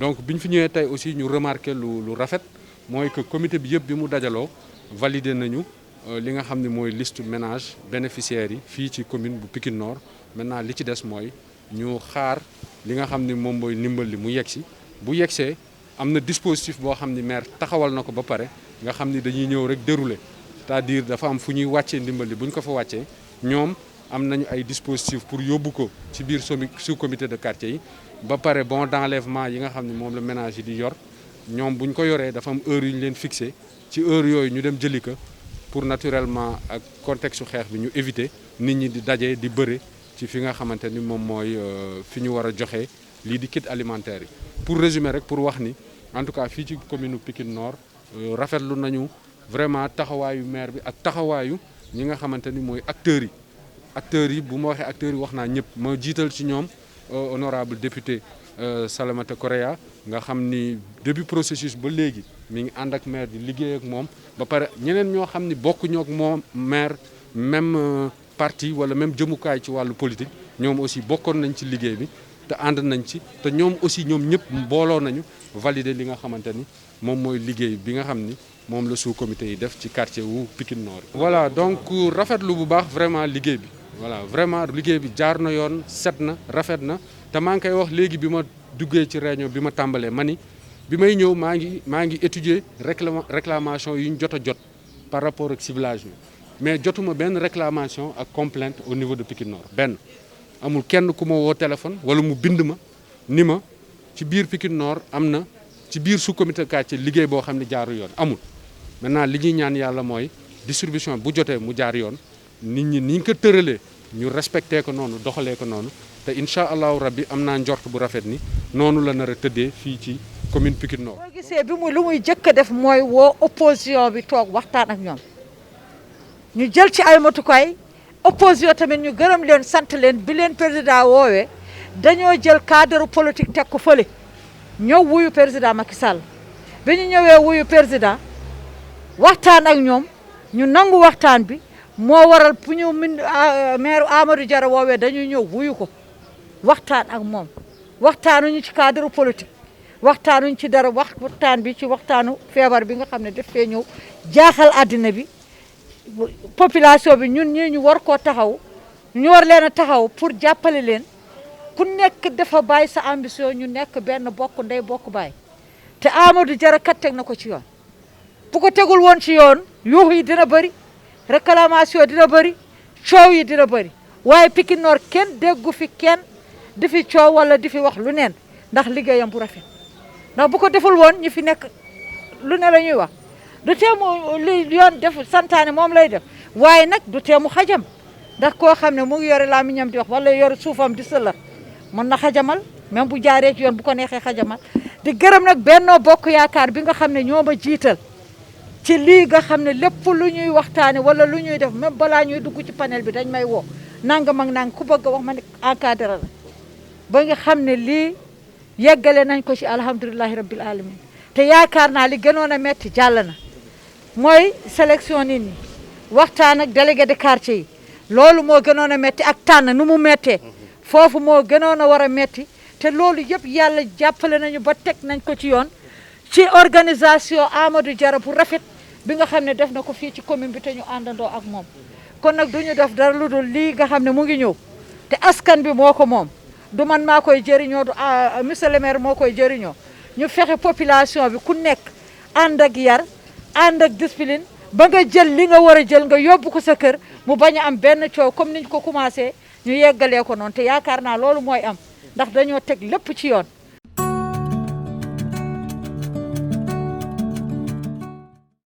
donc bi ñu fi ñëwee tey aussi ñu remarqué lu rafet mooy que comité bi yëpp bi mu dajaloo validé nañu li nga xam ne mooy liste ménage bénéficiaires yi fii ci commune bu Pikine Nord. Maintenant li ci des mooy ñu xaar li nga xam ne moom mooy ndimbal li mu yegg si bu yeggsee am na dispositif boo xam ni maire taxawal na ko ba pare nga xam ni dañuy ñëw rek dérouler c'est-à-dire dafa am fu ñuy wàccee ndimbal li bu ñu ko fa wàccee ñoom am nañu ay dispositif pour yóbbu ko ci biir sous comité de quartier yi ba pare bon d'enlèvement yi nga xam ne moom la ménage yi di yor ñoom bu ñu ko yoree dafa am heure yu ñu leen fixé ci heure yooyu ñu dem jëli ko pour naturellement ak contexte xeex bi ñu éviter nit ñi di daje di bëre ci fi nga xamante ni moom mooy fi ñu war a joxe lii di kit alimentaire yi. pour résumer rek pour wax ni en tout cas fii ci commune Pikine Nord rafetlu nañu vraiment taxawaayu maire bi ak taxawaayu ñi nga xamante ni mooy acteurs yi bu ma waxee acteurs yi wax naa ñëpp ma jiital ci ñoom honorable député Salamata Correa nga xam ni début processus ba léegi mi ngi ànd ak maire di liggéey ak moom ba pare ñeneen ñoo xam ni bokkuñoo ak moom maire même parti wala même jëmukaay ci wàllu politique ñoom aussi bokkoon nañ ci liggéey bi te ànd nañ ci te ñoom aussi ñoom ñëpp booloo nañu valider li nga xamante ni moom mooy liggéey bi nga xam ni moom la sous comité yi def ci quartier wu Pikine Nord. voilà donc rafetlu bu baax vraiment liggéey bi voilà vraiment liggéey bi jaar na yoon set na rafet na te maa ngi koy wax léegi bi ma duggee ci réunion bi ma tàmbalee ma ni bi may ñëw maa ngi étudier réclamation yu ñu jot a jot par rapport ak ciblage bi mais jotuma benn réclamation ak complainte au niveau de Pikine Nord benn amul kenn ku ma woo téléphone wala mu bind ma ni ma ci biir Pikine Nord am na ci biir sous comité quartier liggéey boo xam ne jaaru yoon amul. maintenant li ñuy ñaan yàlla mooy distribution bu jotee mu jaar yoon nit ñi ni ñu ko tëralee ñu respecté ko noonu doxalee ko noonu te incha allahu rabbi am naa njort bu rafet ni noonu la nar a tëddee fii ci commune Pikine Nord. boo gisee bi lu muy jëkk a def mooy woo opposition bi toog waxtaan ak ñoom ñu jël ci ay matukaay opposition tamit ñu gërëm leen sant leen bi leen président woowee dañoo jël cadre politique teg ko fële ñëw wuyu président Macky Sall bi ñu ñëwee wuyu président waxtaan ak ñoom ñu nangu waxtaan bi moo waral bu ñu maire Amadou Diarra woowee dañuy ñëw wuyu ko waxtaan ak moom waxtaanuñu ci cadre politique waxtaanuñu ci dara waxtaan bi ci waxtaanu feebar bi nga xam ne daf fee ñëw jaaxal àddina bi population bi ñun ñii ñu war koo taxaw ñu war leen a taxaw pour jàppale leen ku nekk dafa bàyyi sa ambition ñu nekk benn bokk ndey bokk baay te Amadou Diarra kat teg na ko ci yoon bu ko tegul woon ci yoon yuuxu yi dina bëri réclamation dina bëri coow yi dina bëri waaye Pikine Nord kenn déggu fi kenn di fi coow wala di fi wax lu neen ndax liggéeyam bu rafet ndax bu ko deful woon ñi fi nekk lu ne la ñuy wax du teemu li yoon def santaane moom lay def waaye nag du teemu xajam ndax koo xam ne mu ngi yore làmmiñam di wax wala yore suufam di sëllar mën na xajamal même bu jaaree ci yoon bu ko neexee xajamal di gërëm nag Benno Bokk Yaakaar bi nga xam ne ñoo ma jiital ci lii nga xam ne lépp lu ñuy waxtaane wala lu ñuy def même balaa ñuy dugg ci panel bi dañ may woo nangam ak nang ku bëgg a wax ma ne encadré la ba nga xam ne lii yeggale nañ ko ci alhamdulilahi rabbil alamin te yaakaar naa li gënoon a metti jàll na mooy sélection nit ñi waxtaan ak délégué de quartier yi loolu moo gënoon a metti ak tànn nu mu mettee foofu moo gënoon a war a metti te loolu yëpp yàlla jàppale nañu ba teg nañ ko ci yoon ci organisation Amadou Diarra bu rafet bi nga xam ne def na ko fii ci commune bi te ñu àndandoo ak moom kon nag duñu def dara lu dul lii nga xam ne mu ngi ñëw te askan bi moo ko moom du man maa koy jëriñoo du monsieur le maire moo koy jëriñoo ñu fexe population bi ku nekk ànd ak yar ànd ak discipline ba nga jël li nga war a jël nga yóbbu ko sa kër mu bañ a am benn coow comme niñ ko commencé ñu yeggalee ko noonu te yaakaar naa loolu mooy am ndax dañoo teg lépp ci yoon